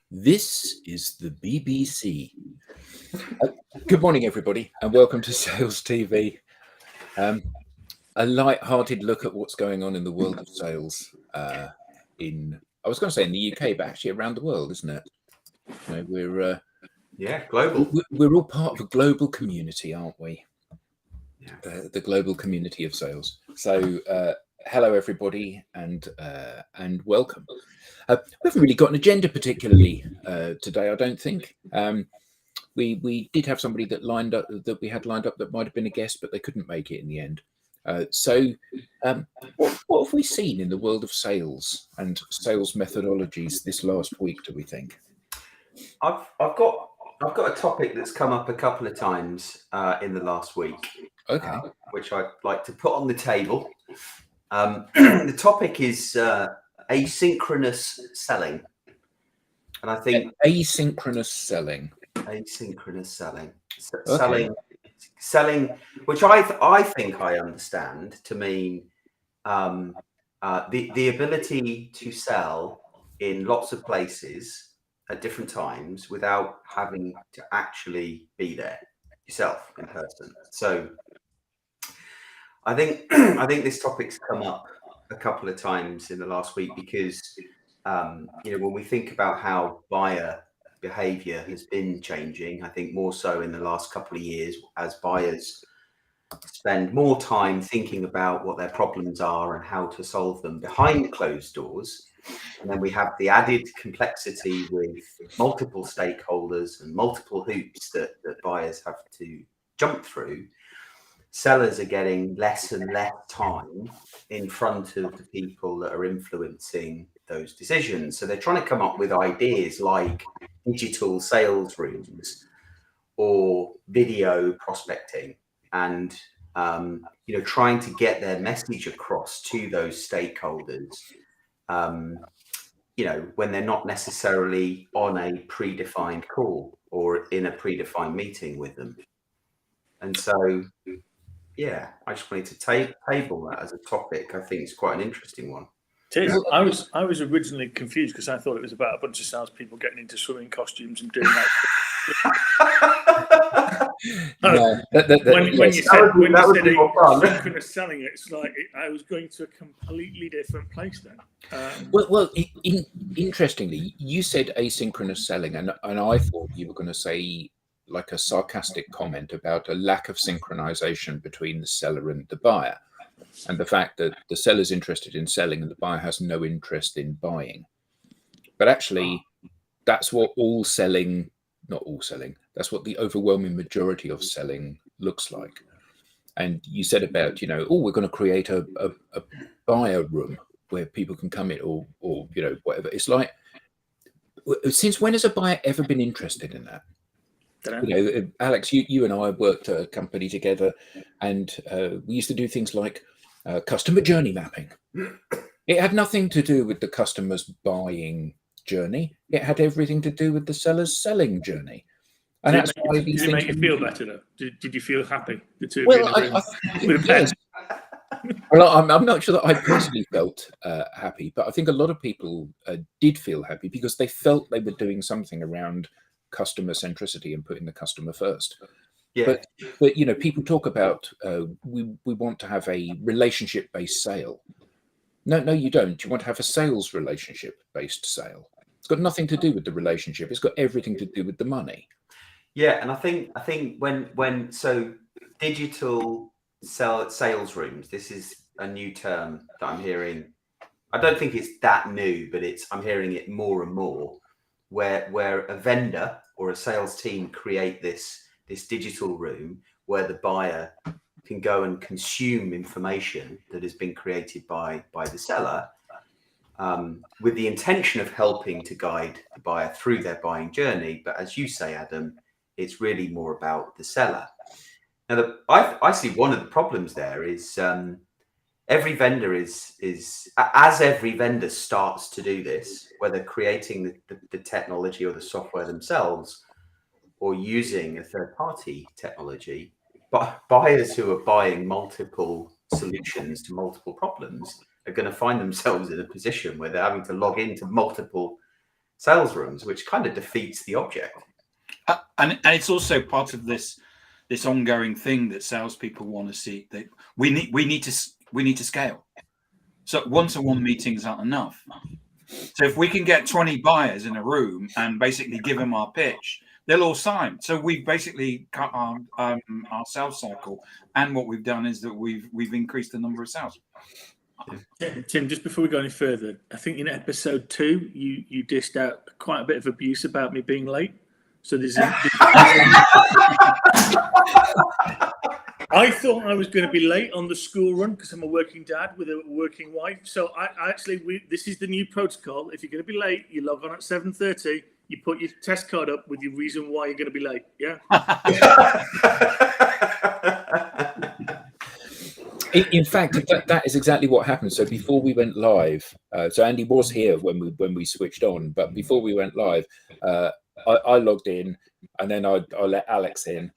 This is the BBC. Good morning, everybody, and welcome to Sales TV. A light-hearted look at what's going on in the world of sales. I was going to say in the UK, but actually around the world, isn't it? You know, global. we're all part of a global community, aren't we? Yeah. The global community of sales. So, hello, everybody, and welcome. We haven't really got an agenda particularly today, I don't think. We did have somebody that we had lined up that might have been a guest, but they couldn't make it in the end. What have we seen in the world of sales and sales methodologies this last week, do we think? I've got a topic that's come up a couple of times in the last week. Okay. Which I'd like to put on the table. The topic is asynchronous selling, and I think asynchronous selling. Selling, which I think I understand to mean the ability to sell in lots of places at different times without having to actually be there yourself in person. So I think this topic's come up a couple of times in the last week because when we think about how buyer behavior has been changing, I think more so in the last couple of years as buyers spend more time thinking about what their problems are and how to solve them behind closed doors. And then we have the added complexity with multiple stakeholders and multiple hoops that buyers have to jump through. Sellers are getting less and less time in front of the people that are influencing those decisions. So they're trying to come up with ideas like digital sales rooms or video prospecting and trying to get their message across to those stakeholders when they're not necessarily on a predefined call or in a predefined meeting with them. And so I just wanted to table that as a topic. I think it's quite an interesting one. It is. I was originally confused because I thought it was about a bunch of salespeople getting into swimming costumes and doing that. When you said asynchronous selling, it's like I was going to a completely different place then. Interestingly, you said asynchronous selling, and I thought you were going to say like a sarcastic comment about a lack of synchronization between the seller and the buyer, and the fact that the seller's interested in selling and the buyer has no interest in buying. But actually, that's what that's what the overwhelming majority of selling looks like. And you said about, we're going to create a buyer room where people can come in or whatever. It's like, since when has a buyer ever been interested in that? Alex, you and I worked at a company together, and we used to do things like customer journey mapping. It had nothing to do with the customer's buying journey. It had everything to do with the seller's selling journey. And did it make you feel better, though? Did you feel happy? The two well, of you with a pen? Well, I'm not sure that I personally felt happy, but I think a lot of people did feel happy because they felt they were doing something around customer centricity and putting the customer first. But people talk about we want to have a relationship based sale. No, you don't. You want to have a sales relationship based sale. It's got nothing to do with the relationship. It's got everything to do with the money. Yeah, and I think when digital sales rooms, this is a new term that I'm hearing. I don't think it's that new, but I'm hearing it more and more. Where a vendor or a sales team create this digital room where the buyer can go and consume information that has been created by the seller with the intention of helping to guide the buyer through their buying journey. But as you say, Adam, it's really more about the seller. Now, I see one of the problems there is every vendor as every vendor starts to do this, whether creating the technology or the software themselves or using a third-party technology, but buyers who are buying multiple solutions to multiple problems are going to find themselves in a position where they're having to log into multiple sales rooms, which kind of defeats the object. And it's also part of this ongoing thing that salespeople want to see. That we need to scale. So one-to-one meetings aren't enough. So if we can get 20 buyers in a room and basically give them our pitch, they'll all sign. So we've basically cut our sales cycle, and what we've done is that we've increased the number of sales. Tim, just before we go any further, I think in episode 2 you dished out quite a bit of abuse about me being late. So I thought I was going to be late on the school run because I'm a working dad with a working wife. So this is the new protocol. If you're going to be late, you log on at 7:30. You put your test card up with your reason why you're going to be late. Yeah. In fact, that is exactly what happened. So before we went live, so Andy was here when we switched on, but before we went live, I logged in, and then I let Alex in,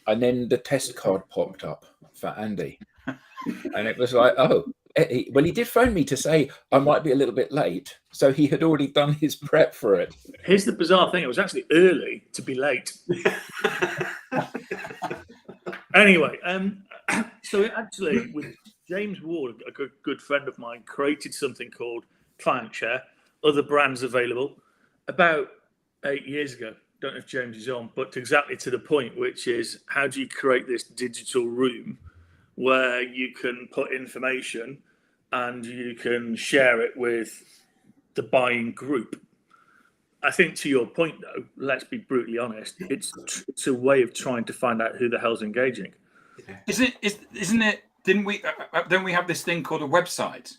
and then the test card popped up for Andy, and it was like, oh, well, he did phone me to say I might be a little bit late, so he had already done his prep for it. Here's the bizarre thing: it was actually early to be late. Anyway, so actually, with James Ward, a good friend of mine, created something called Client Share, other brands available, about 8 years ago. Don't know if James is on, but exactly to the point, which is how do you create this digital room where you can put information and you can share it with the buying group. I think to your point, though, let's be brutally honest, it's a way of trying to find out who the hell's engaging. Isn't it? Don't we have this thing called a website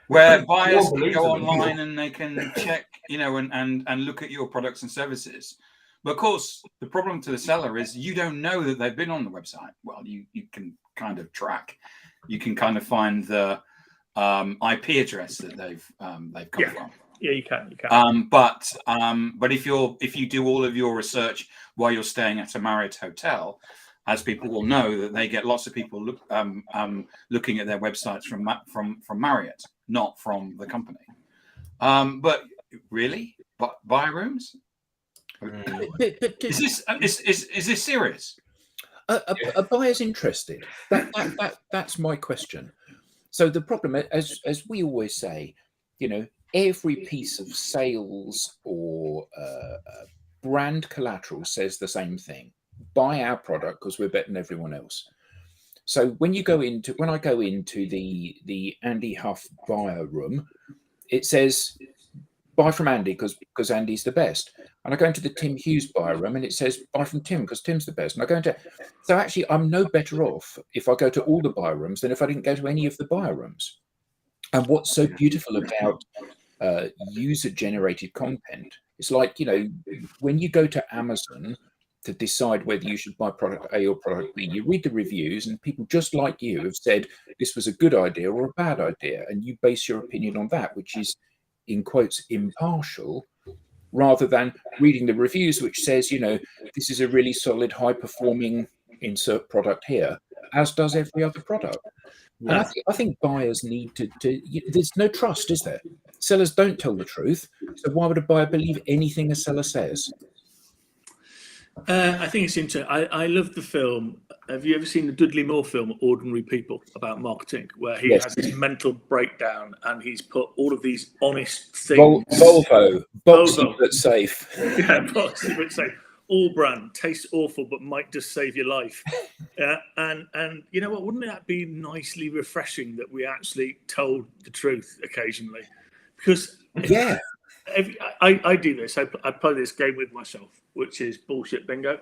where buyers can go online and they can check, and look at your products and services? But of course, the problem to the seller is you don't know that they've been on the website. Well, you can kind of track, you can kind of find the IP address that they've come from. Yeah, you can. But if you do all of your research while you're staying at a Marriott hotel, as people will know, that they get lots of people looking at their websites from Marriott, not from the company. But really, buy rooms? Is this serious? A buyer's interested. That's my question. So the problem, as we always say, every piece of sales or brand collateral says the same thing: buy our product because we're better than everyone else. So when I go into the Andy Huff buyer room, it says buy from Andy because Andy's the best. And I go into the Tim Hughes buyer room and it says buy from Tim because Tim's the best. And so actually I'm no better off if I go to all the buyer rooms than if I didn't go to any of the buyer rooms. And what's so beautiful about user generated content, it's like, when you go to Amazon to decide whether you should buy product A or product B, you read the reviews and people just like you have said this was a good idea or a bad idea, and you base your opinion on that, which is in quotes impartial, rather than reading the reviews which says, this is a really solid high performing insert product here, as does every other product. Yeah. And I think buyers need to there's no trust, is there? Sellers don't tell the truth, so why would a buyer believe anything a seller says? I think it's interesting. I love the film. Have you ever seen the Dudley Moore film, Ordinary People, about marketing, where he has this mental breakdown and he's put all of these honest things. Volvo, boxy but safe. Yeah, boxy but safe. All brand, tastes awful, but might just save your life. Yeah, and you know what? Wouldn't that be nicely refreshing that we actually told the truth occasionally? Because I do this. I play this game with myself, which is bullshit bingo.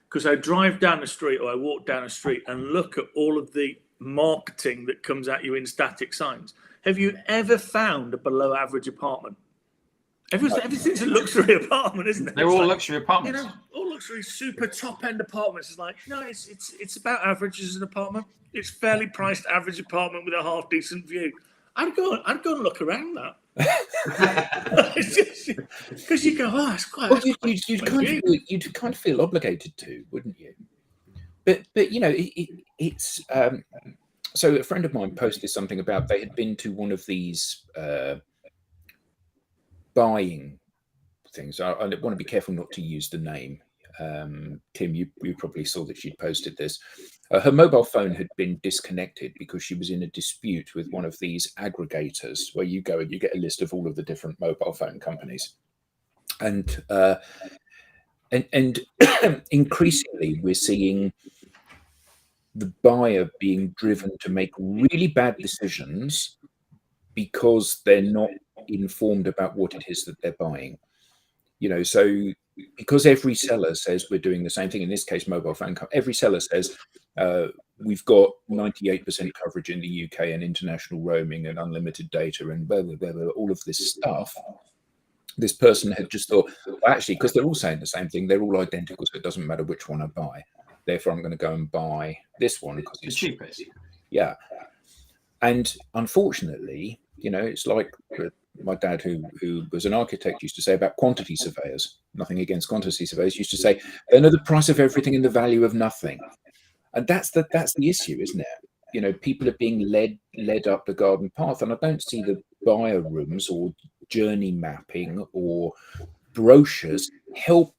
Because I drive down the street or I walk down the street and look at all of the marketing that comes at you in static signs. Have you ever found a below average apartment? Everything's a luxury apartment, isn't it? They're all luxury apartments. All luxury, super top end apartments. It's like, no, it's about average as an apartment. It's fairly priced average apartment with a half decent view. I'd go and look around that. Because you go, oh, it's quite. Well, you'd kind of feel obligated to, wouldn't you? But it's so a friend of mine posted something about they had been to one of these buying things. I want to be careful not to use the name. Tim, you probably saw that she'd posted this. Her mobile phone had been disconnected because she was in a dispute with one of these aggregators where you go and you get a list of all of the different mobile phone companies. And increasingly, we're seeing the buyer being driven to make really bad decisions because they're not informed about what it is that they're buying. So because every seller says we're doing the same thing, in this case, mobile phone, every seller says we've got 98% coverage in the UK and international roaming and unlimited data and blah, blah, blah, blah, all of this stuff. This person had just thought, well, actually, because they're all saying the same thing, they're all identical, so it doesn't matter which one I buy. Therefore, I'm going to go and buy this one because it's cheapest. Yeah. And unfortunately, it's like my dad, who was an architect, used to say about quantity surveyors. Nothing against quantity surveyors. Used to say they know the price of everything and the value of nothing. And that's the issue, isn't it? People are being led up the garden path, and I don't see the buyer rooms or journey mapping or brochures help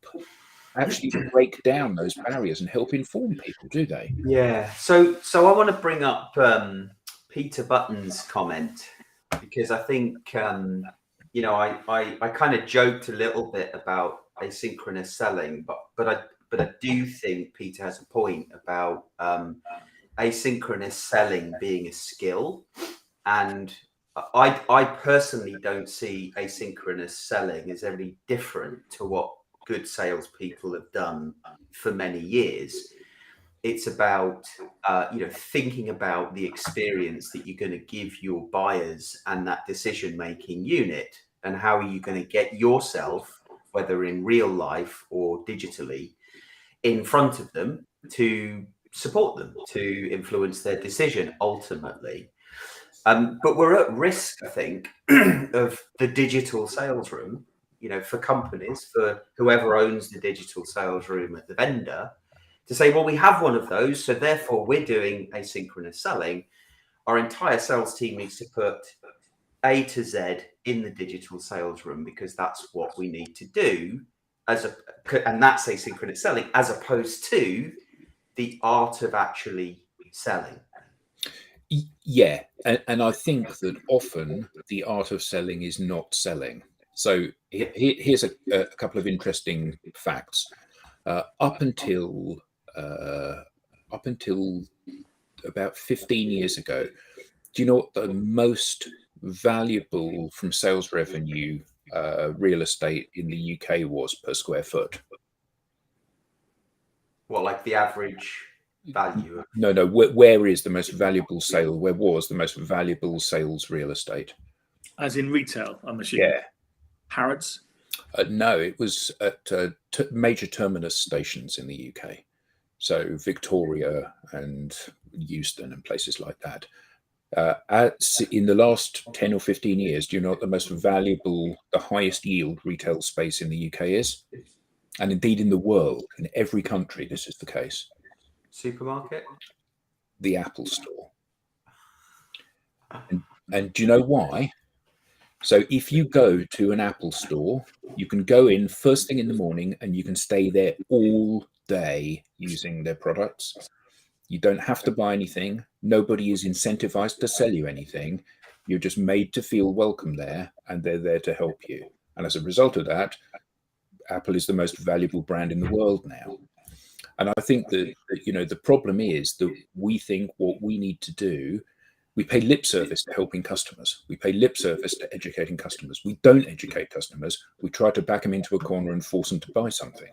actually break down those barriers and help inform people, do they? Yeah. So I want to bring up Peter Button's comment, because I think I kind of joked a little bit about asynchronous selling, but I do think Peter has a point about asynchronous selling being a skill, and I personally don't see asynchronous selling as any different to what good salespeople have done for many years. It's about thinking about the experience that you're going to give your buyers and that decision-making unit, and how are you going to get yourself, whether in real life or digitally, in front of them to support them, to influence their decision ultimately. But we're at risk, I think, of the digital sales room, for companies, for whoever owns the digital sales room at the vendor, to say, well, we have one of those, so therefore we're doing asynchronous selling. Our entire sales team needs to put A to Z in the digital sales room because that's what we need to do, and that's asynchronous selling, as opposed to the art of actually selling. Yeah, and I think that often the art of selling is not selling. So here's a couple of interesting facts. Up until about 15 years ago, do you know what the most valuable from sales revenue real estate in the UK was per square foot? What, like the average value? No. Where is the most valuable sale? Where was the most valuable sales real estate? As in retail, I'm assuming. Yeah. Harrods? No, it was at major terminus stations in the UK. So Victoria and Euston and places like that. In the last 10 or 15 years, do you know what the most valuable, the highest yield retail space in the UK is? And indeed in the world, in every country, this is the case. Supermarket? The Apple Store. And do you know why? So if you go to an Apple Store, you can go in first thing in the morning and you can stay there all day using their products. You don't have to buy anything. Nobody is incentivized to sell you anything. You're just made to feel welcome there, and they're there to help you. And as a result of that, Apple is the most valuable brand in the world now. And I think that the problem is that we think what we need to do, we pay lip service to helping customers. We pay lip service to educating customers. We don't educate customers. We try to back them into a corner and force them to buy something.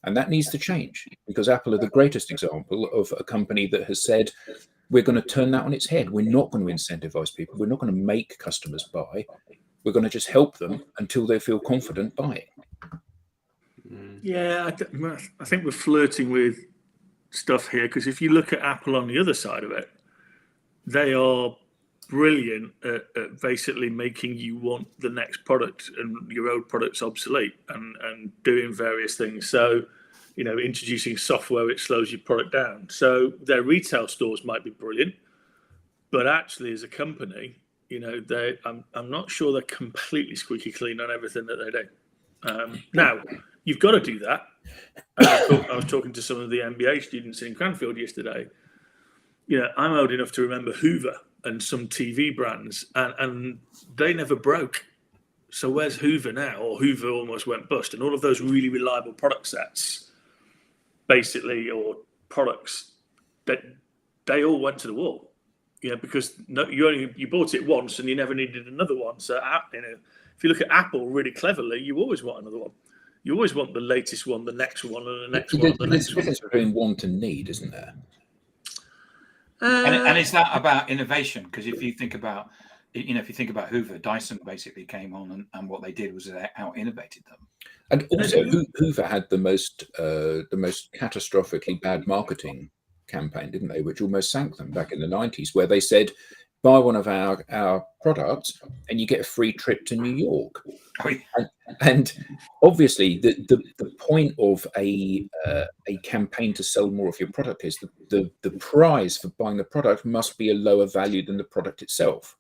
And that needs to change, because Apple are the greatest example of a company that has said, we're going to turn that on its head. We're not going to incentivize people. We're not going to make customers buy. We're going to just help them until they feel confident buying. Yeah, I think we're flirting with stuff here, because if you look at Apple on the other side of it, they are brilliant at basically making you want the next product and your old product's obsolete, and doing various things. So, introducing software which slows your product down. So their retail stores might be brilliant, but actually as a company, You know, I'm not sure they're completely squeaky clean on everything that they do. Now, you've got to do that. I was talking to some of the MBA students in Cranfield yesterday. You know, I'm old enough to remember Hoover and some TV brands, and they never broke. So where's Hoover now? Or Hoover almost went bust, and all of those really reliable product sets, basically, or products, that they all went to the wall. You know, because you bought it once and you never needed another one. So, you know, if you look at Apple really cleverly, you always want another one. You always want the latest one, the next one, and the next one. There's a difference between want and need, isn't there? And is that about innovation? Because if you think about, Hoover, Dyson basically came on, and what they did was they out innovated them. And also, Hoover had the most catastrophically bad marketing campaign, didn't they? Which almost sank them back in the 90s, where they said, buy one of our products and you get a free trip to New York. Oh, yeah. And obviously the point of a campaign to sell more of your product is the prize for buying the product must be a lower value than the product itself.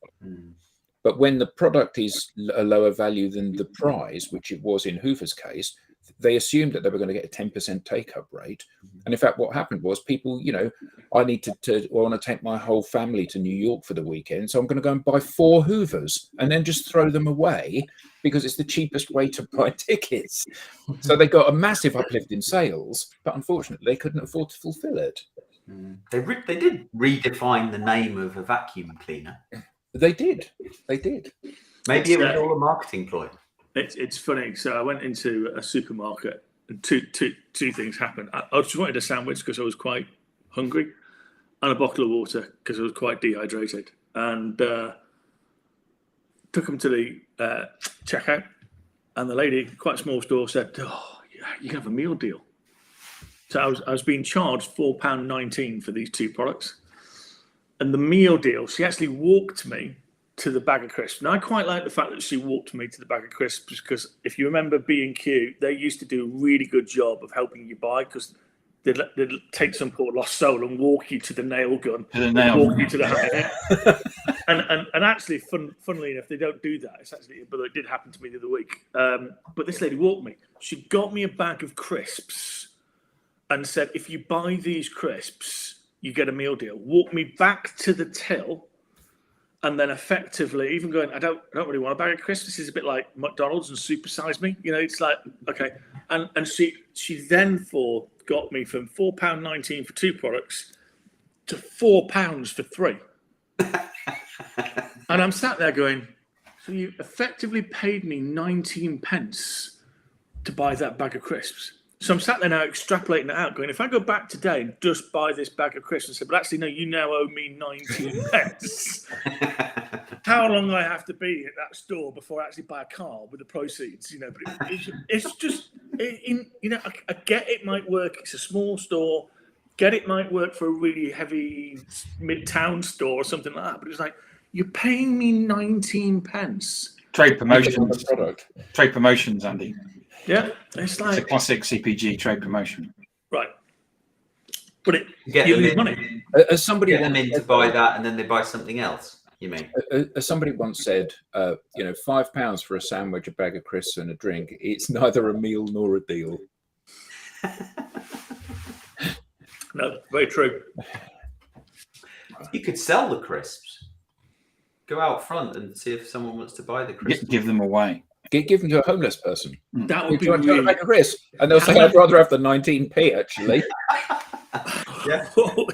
But when the product is a lower value than the prize, which it was in Hoover's case, they assumed that they were going to get a 10% take-up rate. And in fact, what happened was people, you know, I want to take my whole family to New York for the weekend, so I'm going to go and buy 4 Hoovers and then just throw them away because it's the cheapest way to buy tickets. So they got a massive uplift in sales, but unfortunately they couldn't afford to fulfill it. They did redefine the name of a vacuum cleaner. They did. Maybe it was all a marketing ploy. It's funny. So I went into a supermarket, and two things happened. I just wanted a sandwich because I was quite hungry, and a bottle of water because I was quite dehydrated. And took them to the checkout, and the lady, quite a small store, said, "Oh, yeah, you can have a meal deal." So I was being charged £4.19 for these 2 products, and the meal deal. She actually walked me to the bag of crisps. Now, I quite like the fact that she walked me to the bag of crisps, because if you remember B&Q, they used to do a really good job of helping you buy, because they'd take some poor lost soul and walk you to the nail gun, walk you to the and actually, funnily enough, they don't do that. It's actually, but it did happen to me the other week. But this lady walked me. She got me a bag of crisps and said, if you buy these crisps, you get a meal deal. Walked me back to the till. And then effectively, even going, I don't really want a bag of crisps. This is a bit like McDonald's and Supersize Me. You know, it's like, okay. And she then got me from £4.19 for 2 products to £4 for 3. And I'm sat there going, so you effectively paid me 19 pence to buy that bag of crisps. So I'm sat there now extrapolating it out, going, if I go back today and just buy this bag of crisps and say, but actually, no, you now owe me 19 pence. How long do I have to be at that store before I actually buy a car with the proceeds? You know, but it's just, you know, I get it might work. It's a small store. Get it might work for a really heavy mid-town store or something like that. But it's like, you're paying me 19 pence. Trade promotions, Andy. Yeah, it's like it's a classic CPG trade promotion, right? But you lose money. As somebody get them in to buy that, and then they buy something else. You mean? As somebody once said, you know, £5 for a sandwich, a bag of crisps, and a drink. It's neither a meal nor a deal. No, very true. You could sell the crisps. Go out front and see if someone wants to buy the crisps. Give them away. Give them to a homeless person. That would be really a risk, and they'll say, "I'd rather have the 19p." Actually, yeah,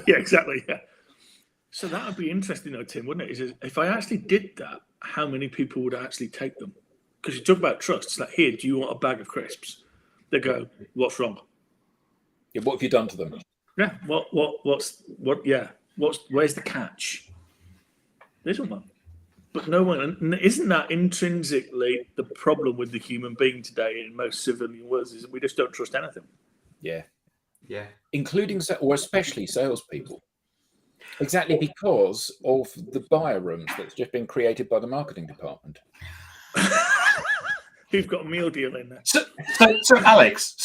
yeah, exactly. Yeah. So that would be interesting, though, Tim, wouldn't it? Is if I actually did that, how many people would actually take them? Because you talk about trust. It's like, here, do you want a bag of crisps? They go, what's wrong? Yeah, what have you done to them? Yeah. Where's the catch? There isn't one. But no one, isn't that intrinsically the problem with the human being today in most civilian worlds, is that we just don't trust anything. Yeah. Yeah. Including, or especially salespeople. Exactly because of the buyer rooms that's just been created by the marketing department. You've got a meal deal in there. So Alex,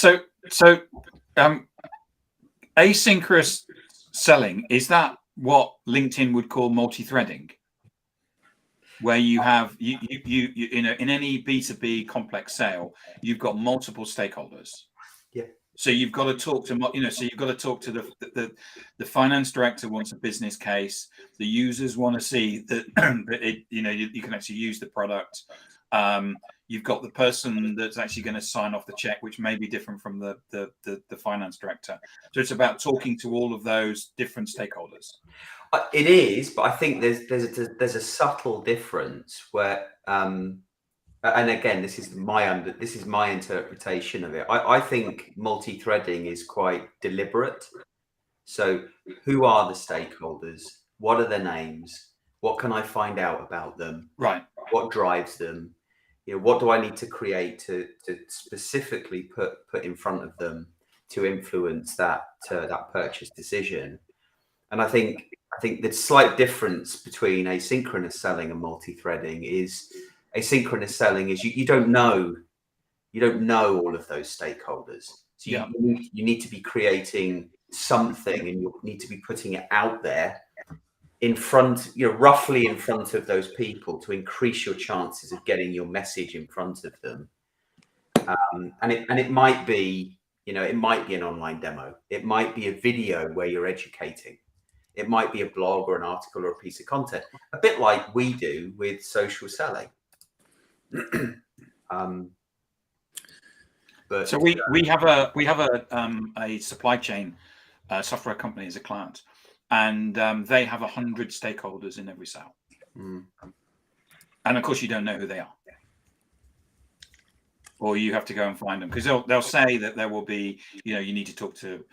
asynchronous selling, is that what LinkedIn would call multi-threading? where you have you know, in any B2B complex sale, you've got multiple stakeholders. Yeah. So you've got to talk to, you know, so you've got to talk to the finance director wants a business case. The users want to see that, that you know, you can actually use the product. You've got the person that's actually going to sign off the check, which may be different from the finance director. So it's about talking to all of those different stakeholders. It is, but I think there's a subtle difference where, and again, this is my interpretation of it. I think multi-threading is quite deliberate. So, who are the stakeholders? What are their names? What can I find out about them? Right. What drives them? You know, what do I need to create to specifically put in front of them to influence that purchase decision? And I think the slight difference between asynchronous selling and multi-threading is asynchronous selling is you don't know all of those stakeholders. So Yeah. you need to be creating something, and you need to be putting it out there in front, you know, roughly in front of those people to increase your chances of getting your message in front of them. And it might be, you know, it might be an online demo. It might be a video where you're educating. It might be a blog or an article or a piece of content, a bit like we do with social selling. But so we have a supply chain software company as a client, and they have 100 stakeholders in every sale. And of course, you don't know who they are, or you have to go and find them, because they'll say that there will be, you know, you need to talk to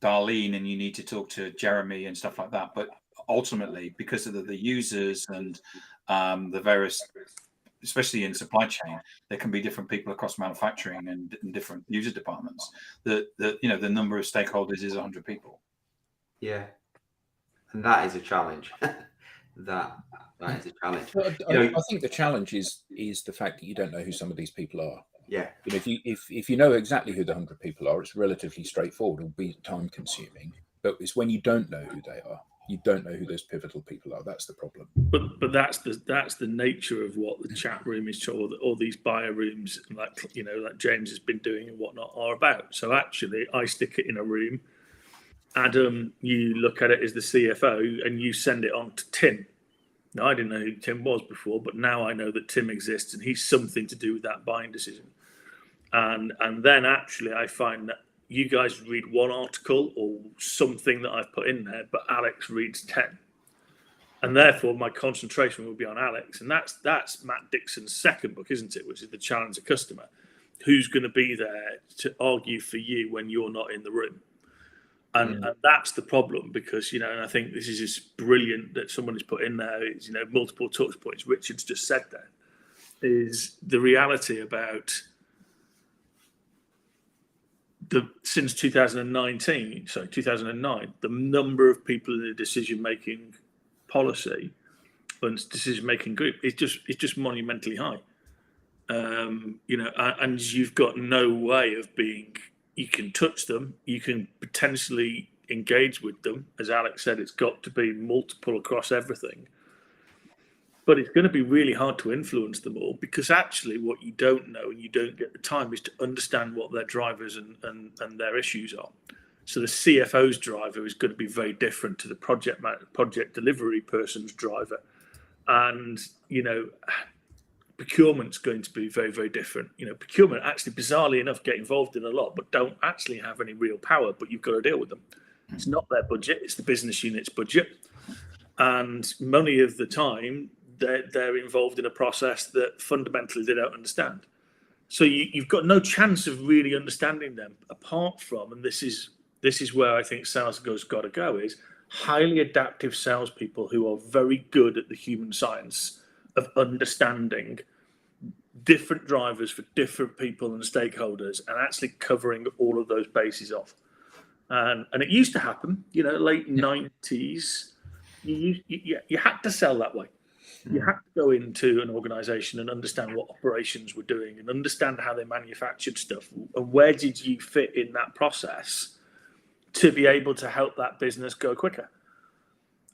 Darlene and you need to talk to Jeremy and stuff like that. But ultimately, because of the users and the various, especially in supply chain, there can be different people across manufacturing and different user departments. You know, the number of stakeholders is 100 people. Yeah, and that is a challenge. that is a challenge. I think the challenge is the fact that you don't know who some of these people are. Yeah. You know, if you know exactly who the 100 people are, it's relatively straightforward. It'll be time consuming, but it's when you don't know who they are, you don't know who those pivotal people are. That's the problem. But that's the nature of what the chat room is, or all these buyer rooms, like, you know, like James has been doing and whatnot, are about. So actually, I stick it in a room. Adam, you look at it as the CFO, and you send it on to Tim. Now, I didn't know who Tim was before, but now I know that Tim exists, and he's something to do with that buying decision. And then actually, I find that you guys read one article or something that I've put in there, but Alex reads 10. And therefore, my concentration will be on Alex. And that's Matt Dixon's second book, isn't it? Which is The Challenge of Customer. Who's going to be there to argue for you when you're not in the room? And that's the problem, because, you know, and I think this is just brilliant that someone has put in there, is, you know, multiple touch points. Richard's just said that is the reality about since 2009, the number of people in the decision-making policy and decision-making group is just monumentally high. You know, and you've got no way of being. You can touch them. You can potentially engage with them. As Alex said, it's got to be multiple across everything. But it's going to be really hard to influence them all, because actually what you don't know and you don't get the time is to understand what their drivers and their issues are. So the CFO's driver is going to be very different to the project delivery person's driver. And, you know, procurement's going to be very, very different. You know, procurement actually, bizarrely enough, get involved in a lot, but don't actually have any real power, but you've got to deal with them. It's not their budget, it's the business unit's budget. And many of the time, they're involved in a process that fundamentally they don't understand. So you've got no chance of really understanding them, apart from, and this is where I think sales has got to go, is highly adaptive salespeople who are very good at the human science of understanding different drivers for different people and stakeholders, and actually covering all of those bases off. And it used to happen, you know, late 90s, you had to sell that way. You had to go into an organization and understand what operations were doing and understand how they manufactured stuff. And where did you fit in that process to be able to help that business go quicker?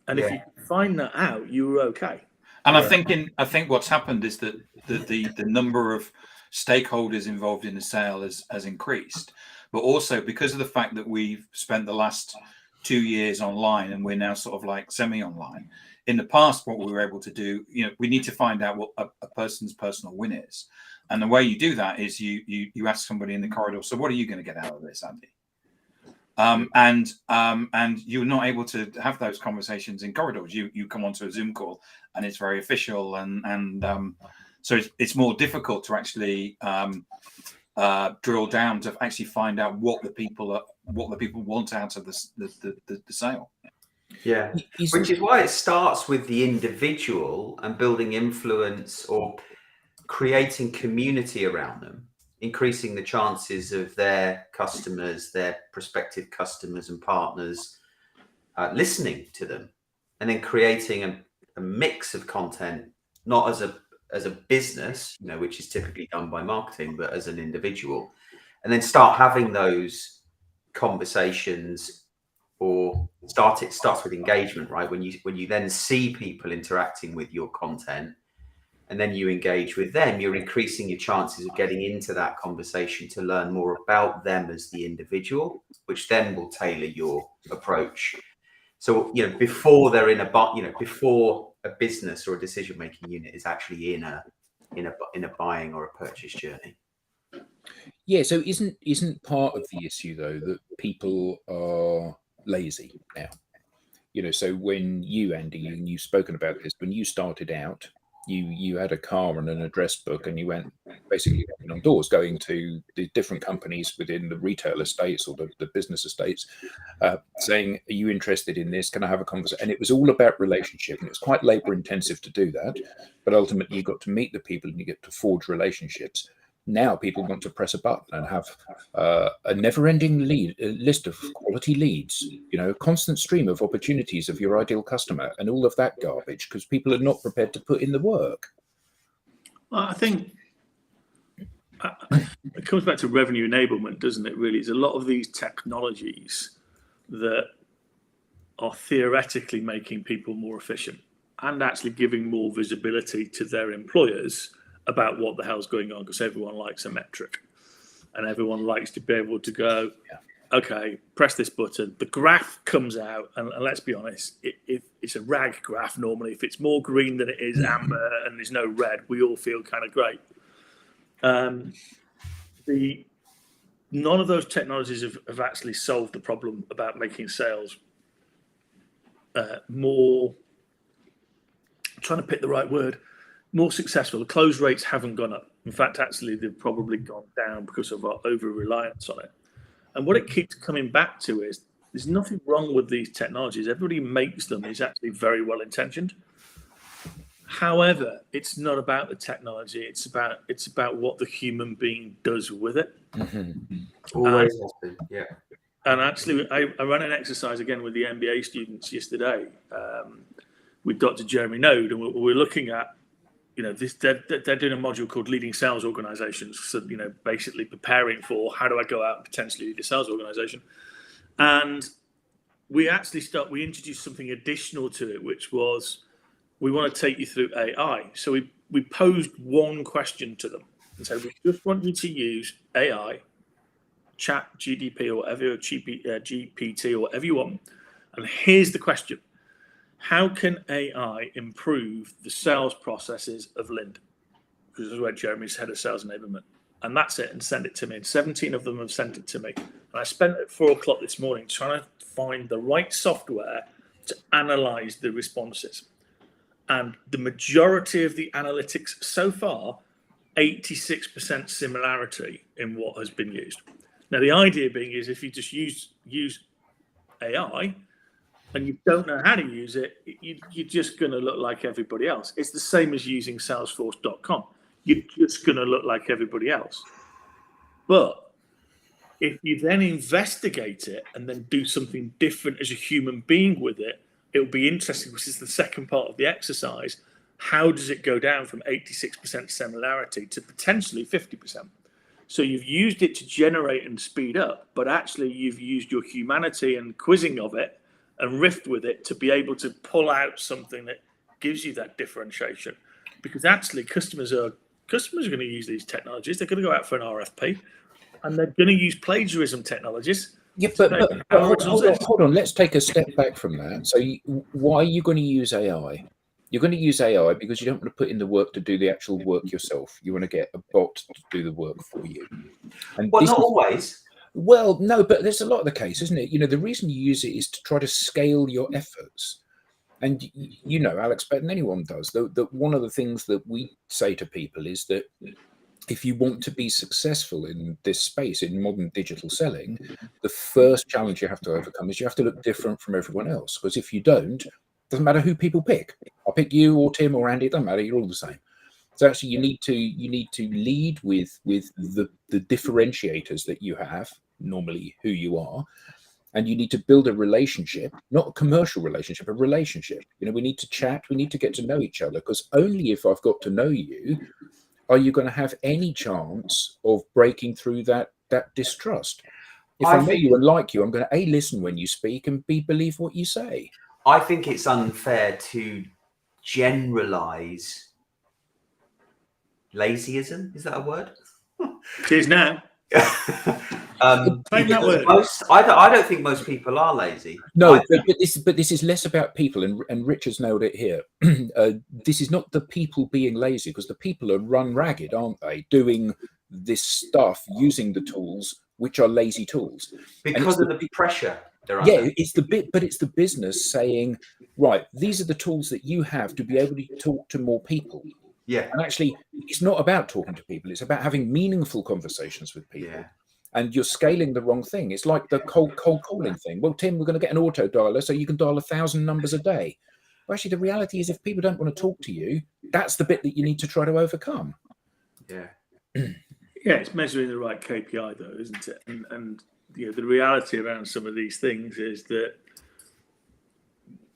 And if you find that out, you were okay. And I think what's happened is that the number of stakeholders involved in the sale has increased, but also because of the fact that we've spent the last 2 years online and we're now sort of like semi-online. In the past, what we were able to do, we need to find out what a person's personal win is, and the way you do that is you ask somebody in the corridor, so what are you going to get out of this, Andy? And you're not able to have those conversations in corridors. You come onto a Zoom call and it's very official, and so it's more difficult to actually drill down to actually find out what the people want out of the sale. Yeah, which is why it starts with the individual and building influence or creating community around them, increasing the chances of their customers, their prospective customers and partners listening to them, and then creating a mix of content, not as a business, which is typically done by marketing, but as an individual, and then start having those conversations. Or it starts with engagement, right? When you then see people interacting with your content, and then you engage with them, you're increasing your chances of getting into that conversation to learn more about them as the individual, which then will tailor your approach. So, before they're before a business or a decision-making unit is actually in a buying or a purchase journey. Yeah. So isn't part of the issue though that people are lazy now? So when you, Andy, and you've spoken about this, when you started out, you had a car and an address book, and you went basically knocking on doors, going to the different companies within the retail estates or the business estates, saying, are you interested in this? Can I have a conversation? And it was all about relationship, and it's quite labor intensive to do that, but ultimately you got to meet the people and you get to forge relationships. Now people want to press a button and have a never-ending list of quality leads, a constant stream of opportunities of your ideal customer, and all of that garbage because people are not prepared to put in the work. Well, I think it comes back to revenue enablement, doesn't it? Really, it's a lot of these technologies that are theoretically making people more efficient and actually giving more visibility to their employers about what the hell's going on, because everyone likes a metric and everyone likes to be able to go, okay, press this button, the graph comes out, and let's be honest, if it's a rag graph normally, if it's more green than it is amber and there's no red, we all feel kind of great. None of those technologies have actually solved the problem about making sales more, I'm trying to pick the right word, more successful. The close rates haven't gone up. In fact, actually, they've probably gone down because of our over-reliance on it. And what it keeps coming back to is there's nothing wrong with these technologies. Everybody who makes them is actually very well-intentioned. However, it's not about the technology. It's about what the human being does with it. Always has been, yeah. And actually, I ran an exercise again with the MBA students yesterday with Dr. Jeremy Node, and we're looking at, they're doing a module called Leading Sales Organizations. So, basically preparing for how do I go out and potentially lead a sales organization. And we introduced something additional to it, which was, we want to take you through AI. So we posed one question to them and said, we just want you to use AI, Chat GDP or whatever, or GPT or whatever you want. And here's the question. How can AI improve the sales processes of Lind? Because this is where Jeremy's head of sales enablement. And that's it, and send it to me. And 17 of them have sent it to me. And I spent at 4:00 this morning trying to find the right software to analyze the responses. And the majority of the analytics so far, 86% similarity in what has been used. Now, the idea being is if you just use AI, and you don't know how to use it, you're just going to look like everybody else. It's the same as using Salesforce.com. You're just going to look like everybody else. But if you then investigate it and then do something different as a human being with it, it'll be interesting, which is the second part of the exercise. How does it go down from 86% similarity to potentially 50%? So you've used it to generate and speed up, but actually you've used your humanity and quizzing of it and riffed with it to be able to pull out something that gives you that differentiation, because actually customers are going to use these technologies. They're going to go out for an RFP, and they're going to use plagiarism technologies. Yeah, but hold on. Let's take a step back from that. So, why are you going to use AI? You're going to use AI because you don't want to put in the work to do the actual work yourself. You want to get a bot to do the work for you. And well, not always. Well, no, but there's a lot of the case, isn't it? You know, the reason you use it is to try to scale your efforts. And you know, Alex, better than anyone does, that one of the things that we say to people is that if you want to be successful in this space, in modern digital selling, the first challenge you have to overcome is you have to look different from everyone else. Because if you don't, it doesn't matter who people pick. I'll pick you or Tim or Andy, it doesn't matter, you're all the same. So actually you need to lead with the differentiators that you have, normally who you are, and you need to build a relationship, not a commercial relationship, a relationship. You know, we need to chat, we need to get to know each other, because only if I've got to know you are you going to have any chance of breaking through that distrust. If I know you and like you, I'm going to A, listen when you speak, and B, believe what you say. I think it's unfair to generalize lazyism. Is that a word? It is now. That word. I don't think most people are lazy. No, but this is less about people, and Richard's nailed it here. This is not the people being lazy, because the people are run ragged, aren't they? Doing this stuff, using the tools, which are lazy tools. Because of the pressure they're under. Yeah, it's the business saying, right, these are the tools that you have to be able to talk to more people. Yeah. And actually, it's not about talking to people. It's about having meaningful conversations with people. Yeah. And you're scaling the wrong thing. It's like the cold calling thing. Well, Tim, we're going to get an auto dialer so you can dial 1,000 numbers a day. Well, actually, the reality is if people don't want to talk to you, that's the bit that you need to try to overcome. Yeah. Yeah, it's measuring the right KPI, though, isn't it? And you know, the reality around some of these things is that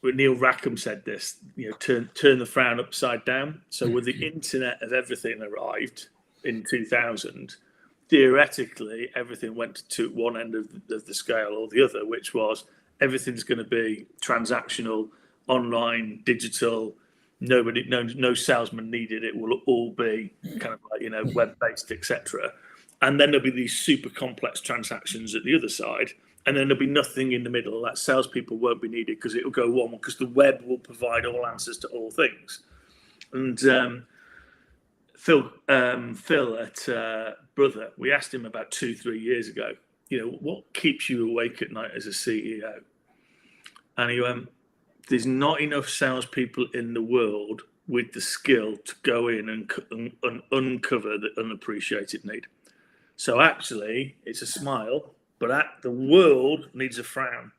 Neil Rackham said this, you know, turn the frown upside down. So with the internet of everything arrived in 2000, theoretically, everything went to one end of the scale or the other, which was everything's going to be transactional, online, digital. No salesman needed. It will all be kind of like, you know, web-based, etc. And then there'll be these super complex transactions at the other side. And then there'll be nothing in the middle. That salespeople won't be needed because it will go one, because the web will provide all answers to all things. And Phil at Brother, we asked him about 2-3 years ago, you know, what keeps you awake at night as a CEO? And he went, there's not enough salespeople in the world with the skill to go in and uncover the unappreciated need. So actually, it's a smile, but the world needs a frown,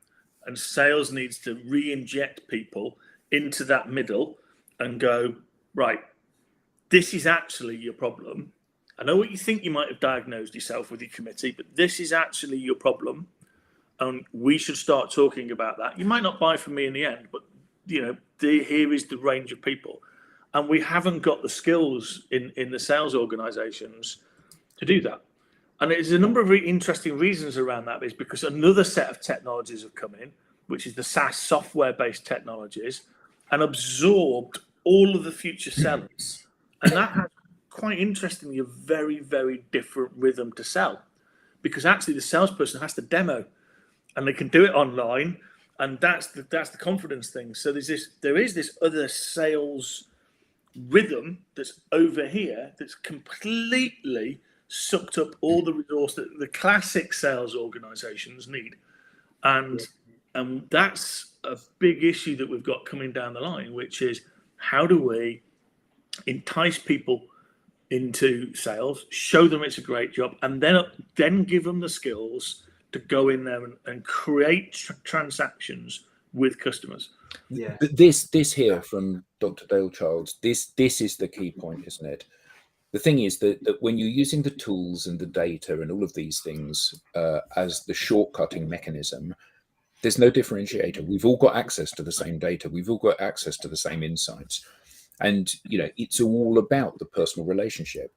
and sales needs to re-inject people into that middle and go, right, this is actually your problem. I know what you think you might have diagnosed yourself with your committee, but this is actually your problem. And we should start talking about that. You might not buy from me in the end, but you know, here is the range of people. And we haven't got the skills in the sales organizations to do that. And there's a number of really interesting reasons around that, is because another set of technologies have come in, which is the SaaS software-based technologies, and absorbed all of the future sellers. And that has, quite interestingly, a very, very different rhythm to sell, because actually the salesperson has to demo, and they can do it online, and that's the confidence thing. So there is this other sales rhythm that's over here that's completely sucked up all the resource that the classic sales organizations need, and that's a big issue that we've got coming down the line, which is how do we entice people into sales, show them it's a great job, and then give them the skills to go in there and create transactions with customers. Yeah. This here from Dr. Dale Childs, this is the key point, isn't it? The thing is that when you're using the tools and the data and all of these things as the shortcutting mechanism, there's no differentiator. We've all got access to the same data. We've all got access to the same insights. And, you know, it's all about the personal relationship.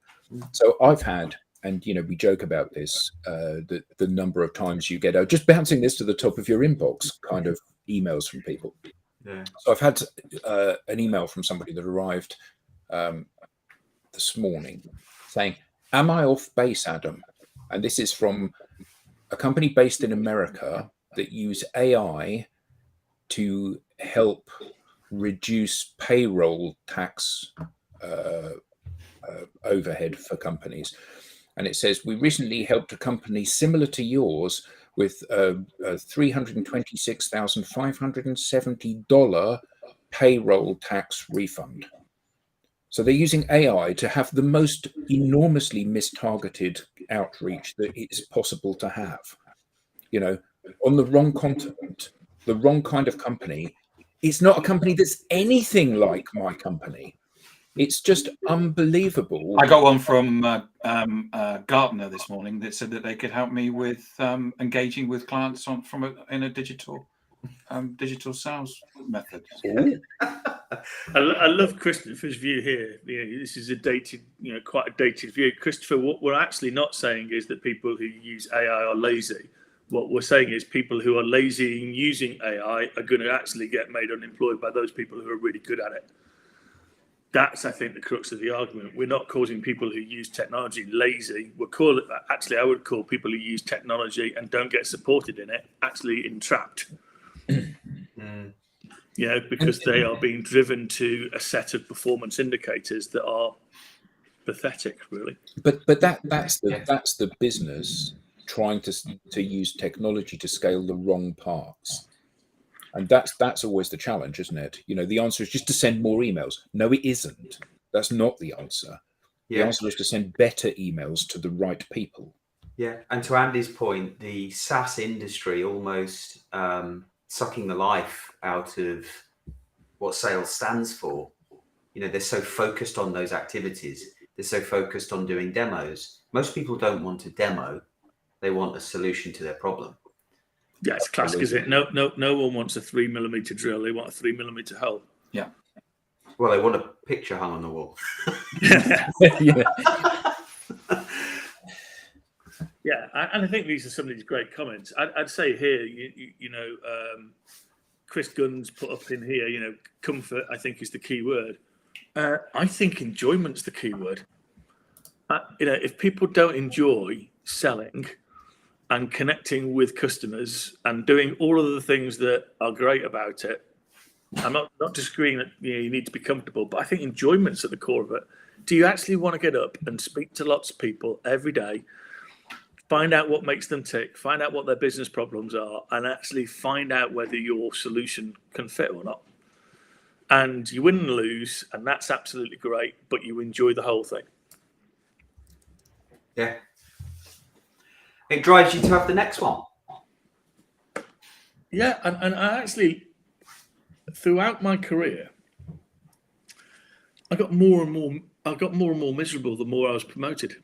So I've had, and, you know, we joke about this, the number of times you get, just bouncing this to the top of your inbox kind of emails from people. Yeah. So I've had an email from somebody that arrived this morning saying, "Am I off base, Adam?" And this is from a company based in America that use AI to help reduce payroll tax overhead for companies. And it says, "We recently helped a company similar to yours with a $326,570 payroll tax refund." So they're using AI to have the most enormously mistargeted outreach that it's possible to have. On the wrong continent, the wrong kind of company. It's not a company that's anything like my company. It's just unbelievable. I got one from Gartner this morning that said that they could help me with engaging with clients in a digital sales method. I love Christopher's view here. This is a dated, quite a dated view. Christopher, what we're actually not saying is that people who use AI are lazy. What we're saying is people who are lazy in using AI are going to actually get made unemployed by those people who are really good at it. That's, I think, the crux of the argument. We're not causing people who use technology lazy. I would call people who use technology and don't get supported in it actually entrapped. Because they are being driven to a set of performance indicators that are pathetic, really. But that's the business trying to use technology to scale the wrong parts. And that's always the challenge, isn't it? The answer is just to send more emails. No, it isn't. That's not the answer. The answer is to send better emails to the right people. Yeah, and to Andy's point, the SaaS industry almost sucking the life out of what sales stands for. They're so focused on those activities. They're so focused on doing demos. Most people don't want a demo. They want a solution to their problem. Yeah, it's classic, isn't it? No one wants a 3mm drill. They want a 3mm hole. Yeah. Well, they want a picture hung on the wall. Yeah, and I think these are some of these great comments. I'd say here, Chris Gunn's put up in here, comfort, I think, is the key word. I think enjoyment's the key word. If people don't enjoy selling and connecting with customers and doing all of the things that are great about it, I'm not disagreeing that you need to be comfortable, but I think enjoyment's at the core of it. Do you actually want to get up and speak to lots of people every day, find out what makes them tick, find out what their business problems are, and actually find out whether your solution can fit or not? And you win and lose, and that's absolutely great, but you enjoy the whole thing. Yeah. It drives you to have the next one. Yeah, and I actually, throughout my career, I got more and more miserable the more I was promoted.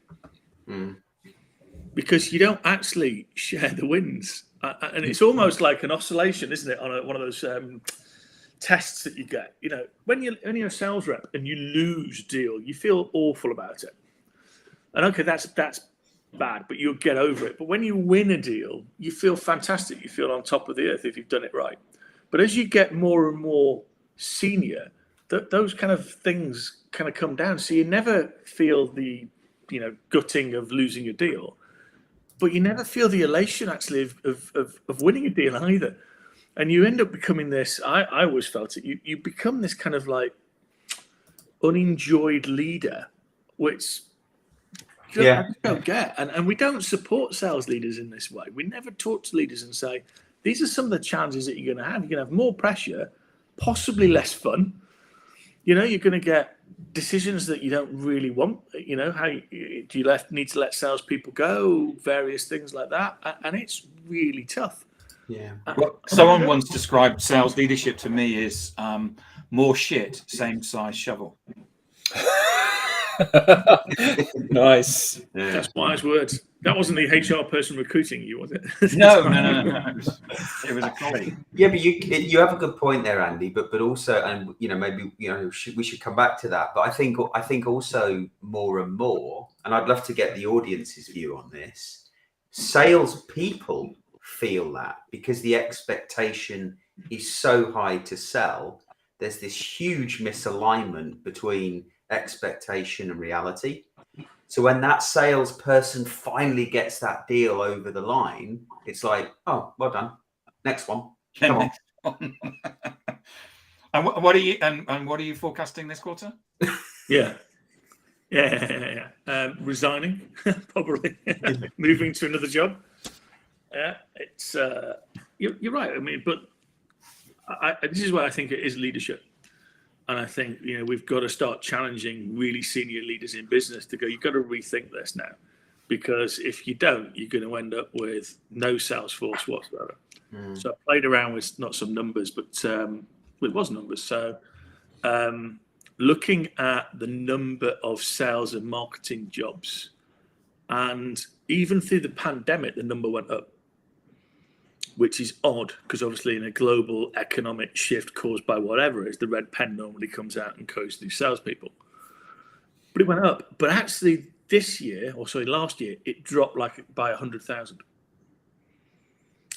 Because you don't actually share the wins. And it's almost like an oscillation, isn't it, on one of those tests that you get. When you're a sales rep and you lose a deal, you feel awful about it. And okay, that's bad, but you'll get over it. But when you win a deal, you feel fantastic. You feel on top of the earth if you've done it right. But as you get more and more senior, those kind of things kind of come down. So you never feel the gutting of losing a deal, but you never feel the elation actually of winning a deal either. And you end up becoming this, I always felt it, you become this kind of like unenjoyed leader, which I just don't get. And we don't support sales leaders in this way. We never talk to leaders and say, these are some of the challenges that you're going to have. You're going to have more pressure, possibly less fun. You're going to get decisions that you don't really want. How do you need to let salespeople go? Various things like that, and it's really tough. Yeah. Well, someone once described sales leadership to me as more shit, same size shovel. Nice. Yeah. That's wise words. That wasn't the HR person recruiting you, was it? No. It was a colleague. Yeah, but you have a good point there, Andy. But also, and maybe we should come back to that. But I think also more and more, and I'd love to get the audience's view on this. Salespeople feel that because the expectation is so high to sell. There's this huge misalignment between expectation and reality. So when that salesperson finally gets that deal over the line, it's like, oh, well done. Next one. Come on. And what are you and what are you forecasting this quarter? Yeah. Resigning, probably moving to another job. Yeah, it's you're right. I mean, but this is why I think it is leadership, and I think we've got to start challenging really senior leaders in business to go. You've got to rethink this now, because if you don't, you're going to end up with no sales force whatsoever. So I played around with not some numbers, but it was numbers. So looking at the number of sales and marketing jobs, and even through the pandemic, the number went up, which is odd because obviously in a global economic shift caused by whatever it is, the red pen normally comes out and goes through salespeople. But it went up. But actually this year, or sorry, last year, it dropped like by 100,000.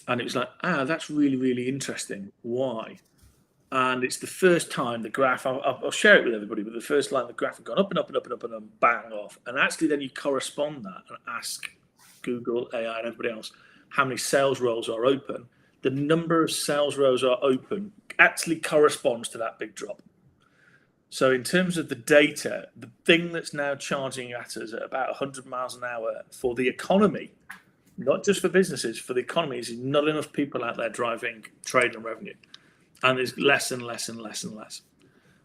And it was like, that's really, really interesting. Why? And it's the first time the graph, I'll share it with everybody, but the first line the graph had gone up and up and up and up and then bang off. And actually then you correspond that and ask Google, AI and everybody else how many sales roles are open. The number of sales roles are open actually corresponds to that big drop. So in terms of the data, the thing that's now charging at us at about 100 miles an hour for the economy, not just for businesses, for the economy, is not enough people out there driving trade and revenue. And there's less and less and less and less.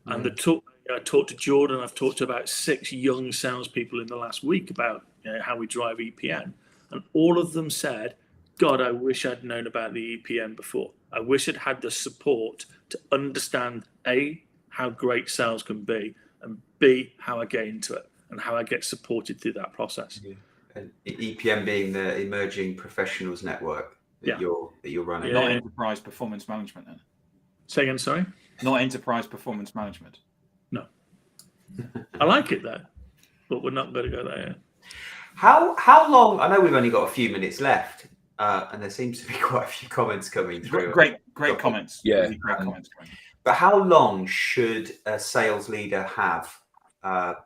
And I talked to Jordan. I've talked to about 6 young salespeople in the last week about how we drive EPN. And all of them said, God, I wish I'd known about the EPN before. I wish I'd had the support to understand, A, how great sales can be, and B, how I get into it and how I get supported through that process. Yeah. And EPM being the Emerging Professionals Network that you're running. Not enterprise performance management then. Say again, sorry? Not enterprise performance management. No. I like it though, but we're not going to go there yet. How long? I know we've only got a few minutes left, and there seems to be quite a few comments coming through. Great comments. Yeah. Really great comments. But how long should a sales leader have? I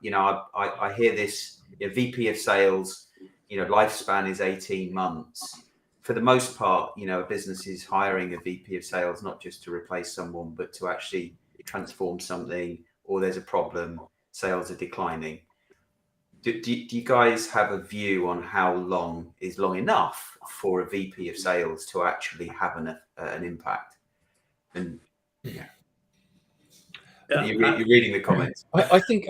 hear this VP of sales, lifespan is 18 months. For the most part, a business is hiring a VP of sales, not just to replace someone, but to actually transform something, or there's a problem, sales are declining. Do you guys have a view on how long is long enough for a VP of sales to actually have an impact? And you're reading the comments. I think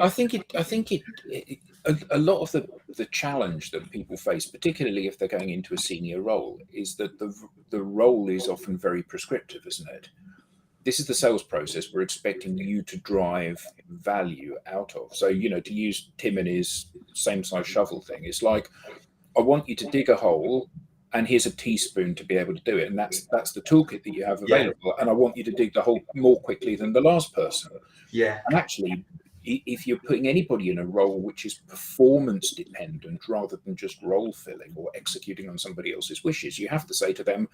a lot of the challenge that people face, particularly if they're going into a senior role, is that the role is often very prescriptive, isn't it? This is the sales process we're expecting you to drive value out of. So, to use Tim and his same size shovel thing, it's like, I want you to dig a hole and here's a teaspoon to be able to do it. And that's the toolkit that you have available. Yeah. And I want you to dig the hole more quickly than the last person. Yeah. And actually, if you're putting anybody in a role which is performance dependent rather than just role filling or executing on somebody else's wishes, you have to say to them,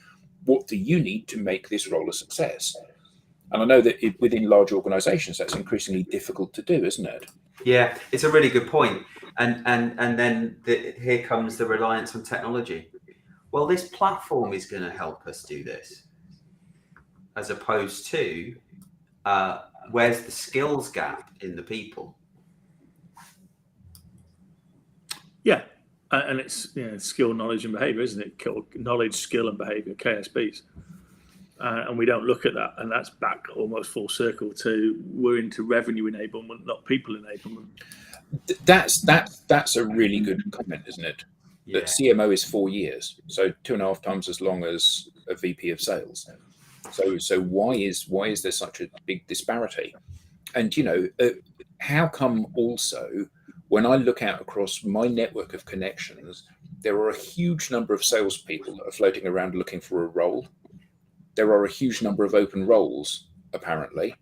what do you need to make this role a success? And I know that within large organizations, that's increasingly difficult to do, isn't it? Yeah, it's a really good point. And then here comes the reliance on technology. Well, this platform is going to help us do this, as opposed to where's the skills gap in the people? Yeah, and it's skill, knowledge, and behavior, isn't it? Knowledge, skill, and behavior, KSBs. And we don't look at that, and that's back almost full circle to we're into revenue enablement, not people enablement. That's a really good comment, isn't it? Yeah. That CMO is 4 years, so 2.5 times as long as a VP of sales. So why is there such a big disparity? And how come also when I look out across my network of connections, there are a huge number of salespeople that are floating around looking for a role. There are a huge number of open roles, apparently.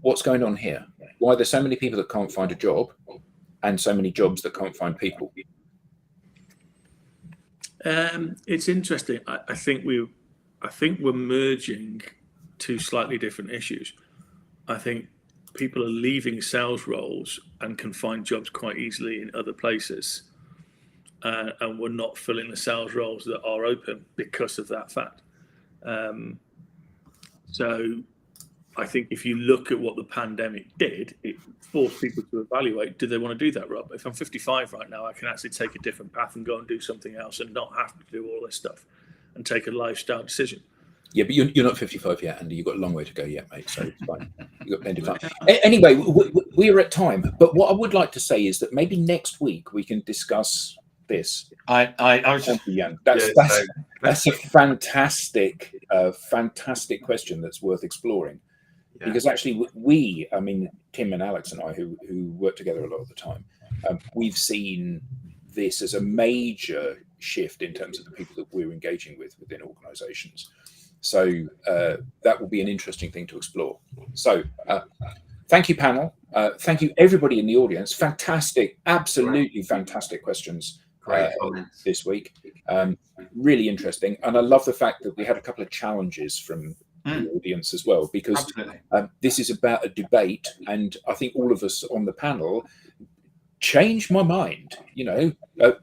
What's going on here? Why are there so many people that can't find a job and so many jobs that can't find people? It's interesting. I think we're merging two slightly different issues. I think people are leaving sales roles and can find jobs quite easily in other places, and we're not filling the sales roles that are open because of that fact. So I think if you look at what the pandemic did, it forced people to evaluate, do they want to do that, Rob? If I'm 55 right now, I can actually take a different path and go and do something else and not have to do all this stuff and take a lifestyle decision. Yeah, but you're not 55 yet, Andy. You've got a long way to go yet, mate. So it's fine. You've got plenty of time. Anyway, we are at time. But what I would like to say is that maybe next week we can discuss this. I was just, Thank you, Jan. That's a fantastic question that's worth exploring. Yeah. Because actually, I mean, Tim and Alex and I, who work together a lot of the time, we've seen this as a major shift in terms of the people that we're engaging with within organizations. So that will be an interesting thing to explore. So thank you, panel. Thank you, everybody in the audience. Fantastic, absolutely fantastic questions this week. Really interesting. And I love the fact that we had a couple of challenges from the audience as well, because this is about a debate. And I think all of us on the panel change my mind,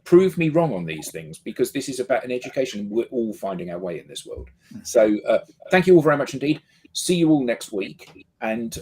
prove me wrong on these things, because this is about an education. We're all finding our way in this world. So thank you all very much indeed. See you all next week. And